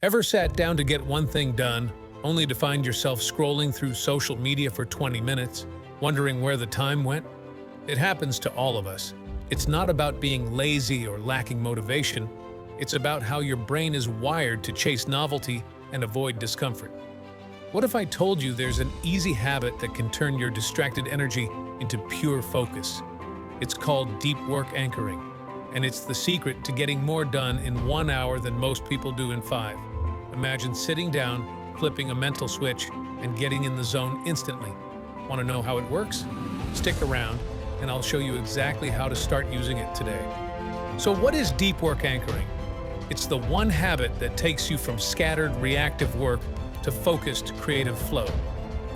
Ever sat down to get one thing done, only to find yourself scrolling through social media for 20 minutes, wondering where the time went? It happens to all of us. It's not about being lazy or lacking motivation. It's about how your brain is wired to chase novelty and avoid discomfort. What if I told you there's an easy habit that can turn your distracted energy into pure focus? It's called deep work anchoring, and it's the secret to getting more done in 1 hour than most people do in 5. Imagine sitting down, flipping a mental switch, and getting in the zone instantly. Want to know how it works? Stick around, and I'll show you exactly how to start using it today. So what is deep work anchoring? It's the one habit that takes you from scattered, reactive work to focused, creative flow.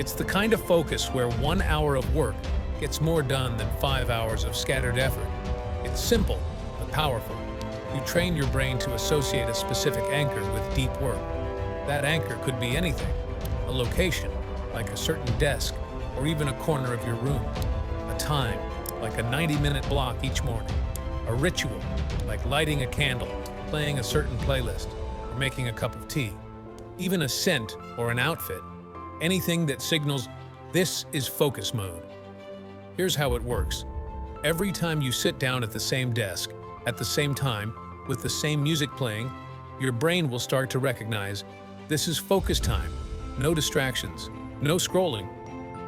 It's the kind of focus where 1 hour of work gets more done than 5 hours of scattered effort. It's simple, but powerful. You train your brain to associate a specific anchor with deep work. That anchor could be anything: a location, like a certain desk, or even a corner of your room; a time, like a 90-minute block each morning; a ritual, like lighting a candle, playing a certain playlist, or making a cup of tea; even a scent or an outfit. Anything that signals this is focus mode. Here's how it works. Every time you sit down at the same desk, at the same time, with the same music playing, your brain will start to recognize this is focus time. No distractions, no scrolling.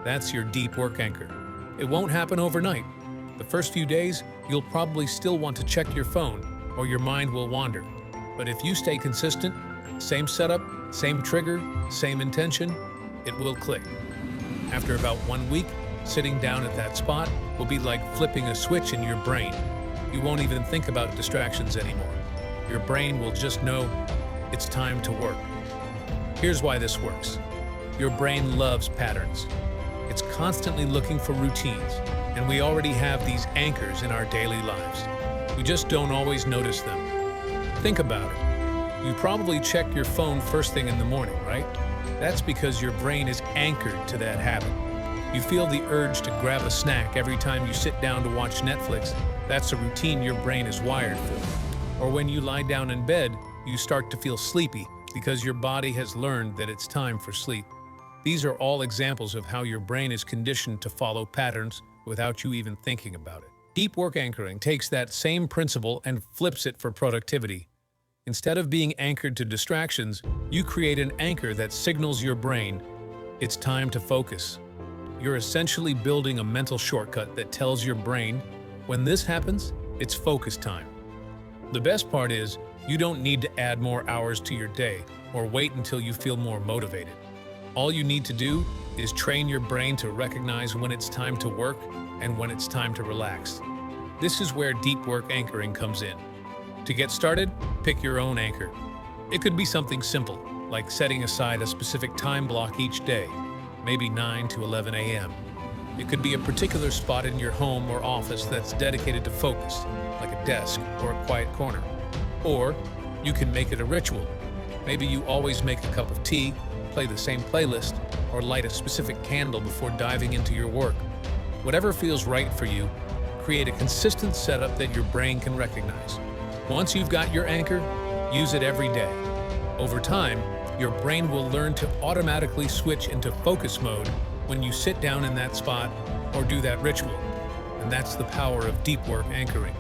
That's your deep work anchor. It won't happen overnight. The first few days, you'll probably still want to check your phone, or your mind will wander. But if you stay consistent, same setup, same trigger, same intention, it will click. After about 1 week, sitting down at that spot will be like flipping a switch in your brain. You won't even think about distractions anymore. Your brain will just know it's time to work. Here's why this works. Your brain loves patterns. It's constantly looking for routines, and we already have these anchors in our daily lives. We just don't always notice them. Think about it. You probably check your phone first thing in the morning, right? That's because your brain is anchored to that habit. You feel the urge to grab a snack every time you sit down to watch Netflix. That's a routine your brain is wired for. Or when you lie down in bed, you start to feel sleepy because your body has learned that it's time for sleep. These are all examples of how your brain is conditioned to follow patterns without you even thinking about it. Deep work anchoring takes that same principle and flips it for productivity. Instead of being anchored to distractions, you create an anchor that signals your brain it's time to focus. You're essentially building a mental shortcut that tells your brain, when this happens, it's focus time. The best part is, you don't need to add more hours to your day or wait until you feel more motivated. All you need to do is train your brain to recognize when it's time to work and when it's time to relax. This is where deep work anchoring comes in. To get started, pick your own anchor. It could be something simple, like setting aside a specific time block each day, maybe 9 to 11 a.m. It could be a particular spot in your home or office that's dedicated to focus, like a desk or a quiet corner. Or you can make it a ritual. Maybe you always make a cup of tea, play the same playlist, or light a specific candle before diving into your work. Whatever feels right for you, create a consistent setup that your brain can recognize. Once you've got your anchor, use it every day. Over time, your brain will learn to automatically switch into focus mode when you sit down in that spot or do that ritual. And that's the power of deep work anchoring.